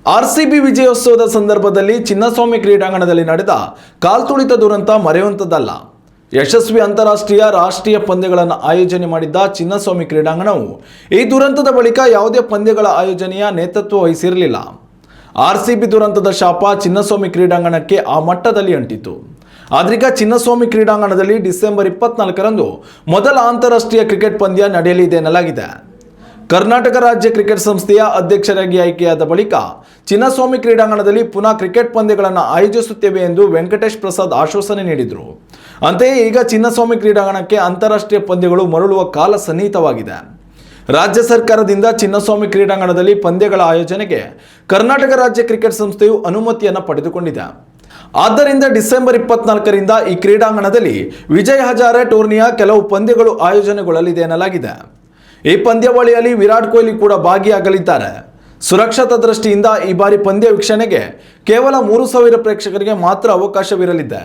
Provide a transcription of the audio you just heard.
RCB ವಿಜಯೋತ್ಸವದ ಸಂದರ್ಭದಲ್ಲಿ ಚಿನ್ನಸ್ವಾಮಿ ಕ್ರೀಡಾಂಗಣದಲ್ಲಿ ನಡೆದ ಕಾಲ್ತುಳಿತ ದುರಂತ ಮರೆಯುವಂಥದ್ದಲ್ಲ. ಯಶಸ್ವಿ ಅಂತಾರಾಷ್ಟ್ರೀಯ ರಾಷ್ಟ್ರೀಯ ಪಂದ್ಯಗಳನ್ನು ಆಯೋಜನೆ ಮಾಡಿದ್ದ ಚಿನ್ನಸ್ವಾಮಿ ಕ್ರೀಡಾಂಗಣವು ಈ ದುರಂತದ ಬಳಿಕ ಯಾವುದೇ ಪಂದ್ಯಗಳ ಆಯೋಜನೆಯ ನೇತೃತ್ವ ವಹಿಸಿರಲಿಲ್ಲ. ಆರ್ಸಿಬಿ ದುರಂತದ ಶಾಪ ಚಿನ್ನಸ್ವಾಮಿ ಕ್ರೀಡಾಂಗಣಕ್ಕೆ ಆ ಮಟ್ಟದಲ್ಲಿ ಅಂಟಿತು. ಆದ್ರೀಗ ಚಿನ್ನಸ್ವಾಮಿ ಕ್ರೀಡಾಂಗಣದಲ್ಲಿ ಡಿಸೆಂಬರ್ 24ರಂದು ಮೊದಲ ಅಂತಾರಾಷ್ಟ್ರೀಯ ಕ್ರಿಕೆಟ್ ಪಂದ್ಯ ನಡೆಯಲಿದೆ ಎನ್ನಲಾಗಿದೆ. ಕರ್ನಾಟಕ ರಾಜ್ಯ ಕ್ರಿಕೆಟ್ ಸಂಸ್ಥೆಯ ಅಧ್ಯಕ್ಷರಾಗಿ ಆಯ್ಕೆಯಾದ ಬಳಿಕ ಚಿನ್ನಸ್ವಾಮಿ ಕ್ರೀಡಾಂಗಣದಲ್ಲಿ ಪುನಃ ಕ್ರಿಕೆಟ್ ಪಂದ್ಯಗಳನ್ನು ಆಯೋಜಿಸುತ್ತೇವೆ ಎಂದು ವೆಂಕಟೇಶ್ ಪ್ರಸಾದ್ ಆಶ್ವಾಸನೆ ನೀಡಿದರು. ಅಂತೆಯೇ ಈಗ ಚಿನ್ನಸ್ವಾಮಿ ಕ್ರೀಡಾಂಗಣಕ್ಕೆ ಅಂತಾರಾಷ್ಟ್ರೀಯ ಪಂದ್ಯಗಳು ಮರಳುವ ಕಾಲ ಸನ್ನಿಹಿತವಾಗಿದೆ. ರಾಜ್ಯ ಸರ್ಕಾರದಿಂದ ಚಿನ್ನಸ್ವಾಮಿ ಕ್ರೀಡಾಂಗಣದಲ್ಲಿ ಪಂದ್ಯಗಳ ಆಯೋಜನೆಗೆ ಕರ್ನಾಟಕ ರಾಜ್ಯ ಕ್ರಿಕೆಟ್ ಸಂಸ್ಥೆಯು ಅನುಮತಿಯನ್ನು ಪಡೆದುಕೊಂಡಿದೆ. ಆದ್ದರಿಂದ ಡಿಸೆಂಬರ್ 24ರಿಂದ ಈ ಕ್ರೀಡಾಂಗಣದಲ್ಲಿ ವಿಜಯ್ ಹಜಾರೆ ಟೂರ್ನಿಯ ಕೆಲವು ಪಂದ್ಯಗಳು ಆಯೋಜನೆಗೊಳ್ಳಲಿದೆ ಎನ್ನಲಾಗಿದೆ. ಈ ಪಂದ್ಯಾವಳಿಯಲ್ಲಿ ವಿರಾಟ್ ಕೊಹ್ಲಿ ಕೂಡ ಭಾಗಿಯಾಗಲಿದ್ದಾರೆ. ಸುರಕ್ಷತಾ ದೃಷ್ಟಿಯಿಂದ ಈ ಬಾರಿ ಪಂದ್ಯ ವೀಕ್ಷಣೆಗೆ ಕೇವಲ 3,000 ಪ್ರೇಕ್ಷಕರಿಗೆ ಮಾತ್ರ ಅವಕಾಶವಿರಲಿದೆ.